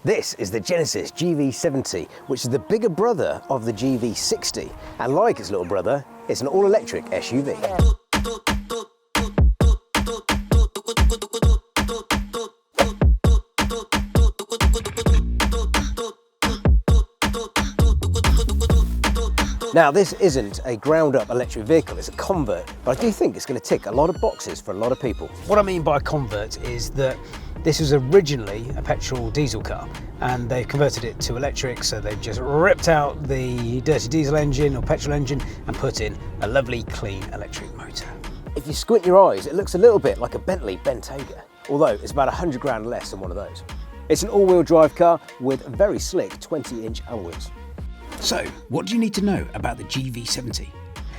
This is the Genesis GV70, which is the bigger brother of the GV60, and like its little brother, it's an all-electric SUV. Now, this isn't a ground-up electric vehicle, it's a convert, but I do think it's going to tick a lot of boxes for a lot of people. What I mean by convert is that this was originally a petrol diesel car, and they've converted it to electric, so they've just ripped out the dirty diesel engine or petrol engine and put in a lovely, clean electric motor. If you squint your eyes, it looks a little bit like a Bentley Bentayga, although it's about 100 grand less than one of those. It's an all-wheel drive car with very slick 20-inch alloys. So, what do you need to know about the GV70?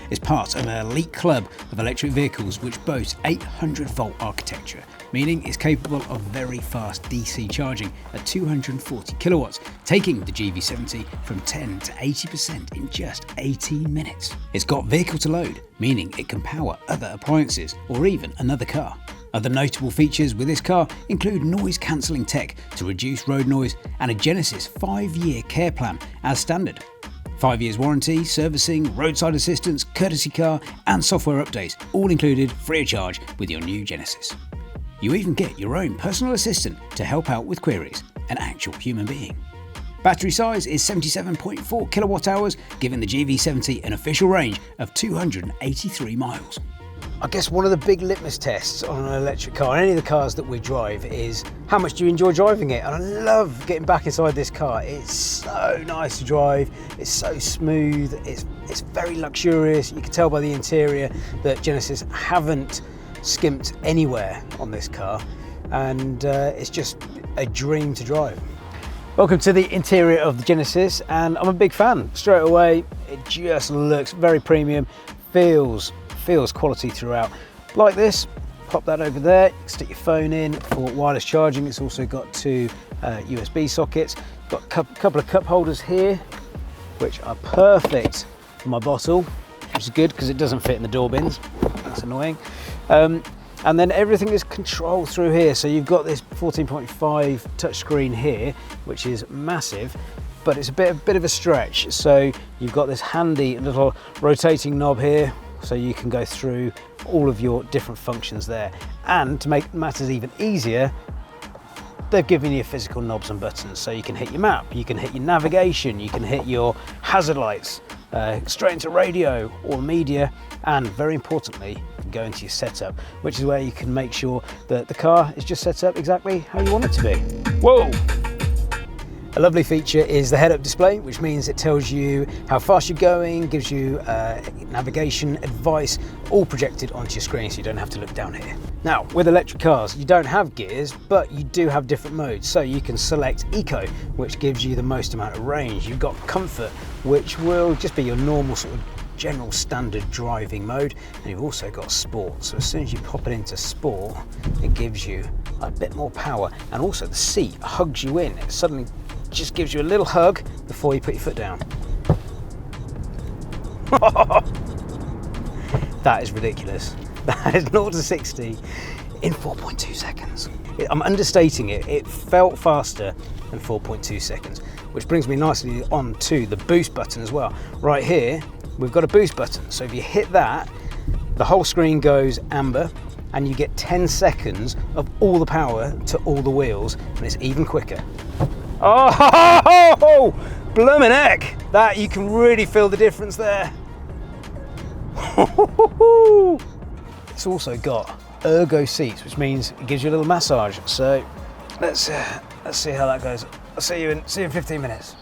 It's part of an elite club of electric vehicles which boast 800-volt architecture, meaning it's capable of very fast DC charging at 240 kilowatts, taking the GV70 from 10 to 80% in just 18 minutes. It's got vehicle to load, meaning it can power other appliances or even another car. Other notable features with this car include noise cancelling tech to reduce road noise and a Genesis 5-year care plan as standard. 5 years warranty, servicing, roadside assistance, courtesy car and software updates, all included free of charge with your new Genesis. You even get your own personal assistant to help out with queries, an actual human being. Battery size is 77.4 kilowatt hours, giving the GV70 an official range of 283 miles. I guess one of the big litmus tests on an electric car, any of the cars that we drive, is how much do you enjoy driving it? And I love getting back inside this car. It's so nice to drive, it's so smooth, it's very luxurious. You can tell by the interior that Genesis haven't skimped anywhere on this car, and it's just a dream to drive. Welcome to the interior of the Genesis, and I'm a big fan. Straight away, it just looks very premium, feels quality throughout. Like this, pop that over there, you can stick your phone in for wireless charging. It's also got two USB sockets. Got a couple of cup holders here, which are perfect for my bottle, which is good because it doesn't fit in the door bins. That's annoying. And then everything is controlled through here. So you've got this 14.5 touchscreen here, which is massive, but it's a bit of a stretch. So you've got this handy little rotating knob here, so you can go through all of your different functions there. And to make matters even easier, they've given you physical knobs and buttons, so you can hit your map, you can hit your navigation, you can hit your hazard lights, straight into radio or media, and very importantly, you can go into your setup, which is where you can make sure that the car is just set up exactly how you want it to be. Whoa! A lovely feature is the head-up display, which means it tells you how fast you're going, gives you navigation advice, all projected onto your screen, so you don't have to look down here. Now, with electric cars, you don't have gears, but you do have different modes. So you can select Eco, which gives you the most amount of range. You've got Comfort, which will just be your normal sort of general standard driving mode, and you've also got Sport. So as soon as you pop it into Sport, it gives you a bit more power, and also the seat hugs you in. It suddenly just gives you a little hug before you put your foot down. That is ridiculous. That is 0 to 60 in 4.2 seconds. I'm understating it. It felt faster than 4.2 seconds, which brings me nicely on to the boost button as well. Right here, we've got a boost button. So if you hit that, the whole screen goes amber, and you get 10 seconds of all the power to all the wheels, and it's even quicker. Oh, bloomin' heck! That, you can really feel the difference there. It's also got ergo seats, which means it gives you a little massage. So let's see how that goes. I'll see you in 15 minutes.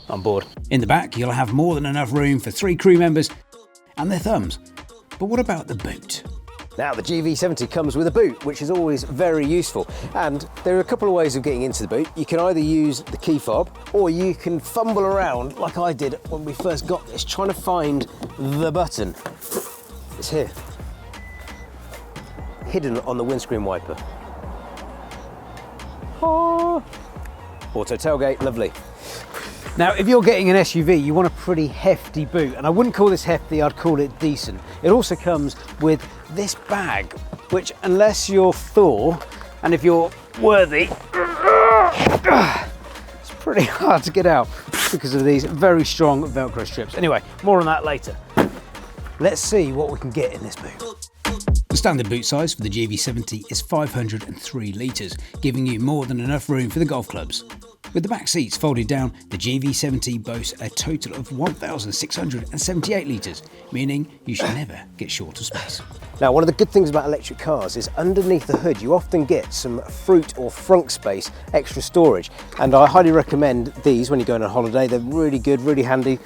I'm bored. In the back, you'll have more than enough room for 3 crew members and their thumbs. But what about the boot? Now, the GV70 comes with a boot, which is always very useful. And there are a couple of ways of getting into the boot. You can either use the key fob, or you can fumble around like I did when we first got this, trying to find the button. It's here, hidden on the windscreen wiper. Oh. Auto tailgate, lovely. Now, if you're getting an SUV, you want a pretty hefty boot, and I wouldn't call this hefty, I'd call it decent. It also comes with this bag, which unless you're Thor, and if you're worthy, it's pretty hard to get out because of these very strong Velcro strips. Anyway, more on that later. Let's see what we can get in this boot. The standard boot size for the GV70 is 503 litres, giving you more than enough room for the golf clubs. With the back seats folded down, the GV70 boasts a total of 1,678 litres, meaning you should never get short of space. Now, one of the good things about electric cars is underneath the hood you often get some fruit or frunk space, extra storage, and I highly recommend these when you're going on holiday. They're really good, really handy,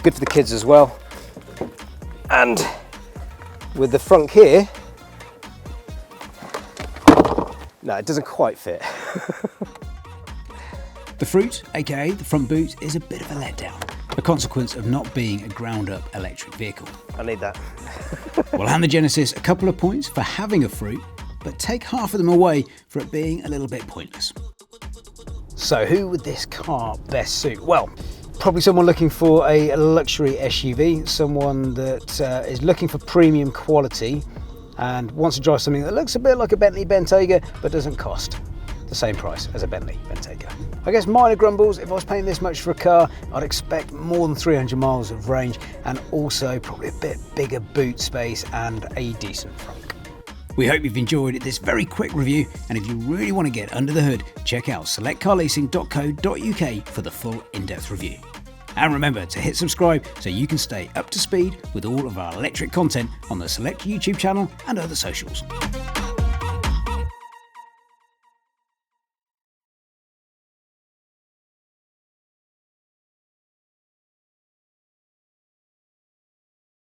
good for the kids as well. And with the frunk here, no, it doesn't quite fit. The fruit, aka the front boot, is a bit of a letdown, a consequence of not being a ground-up electric vehicle. I need that. We'll hand the Genesis a couple of points for having a fruit, but take half of them away for it being a little bit pointless. So who would this car best suit? Well, probably someone looking for a luxury SUV, someone that is looking for premium quality and wants to drive something that looks a bit like a Bentley Bentayga but doesn't cost the same price as a Bentley Bentayga. I guess minor grumbles, if I was paying this much for a car, I'd expect more than 300 miles of range and also probably a bit bigger boot space and a decent frunk. We hope you've enjoyed this very quick review, and if you really want to get under the hood, check out selectcarleasing.co.uk for the full in-depth review. And remember to hit subscribe so you can stay up to speed with all of our electric content on the Select YouTube channel and other socials.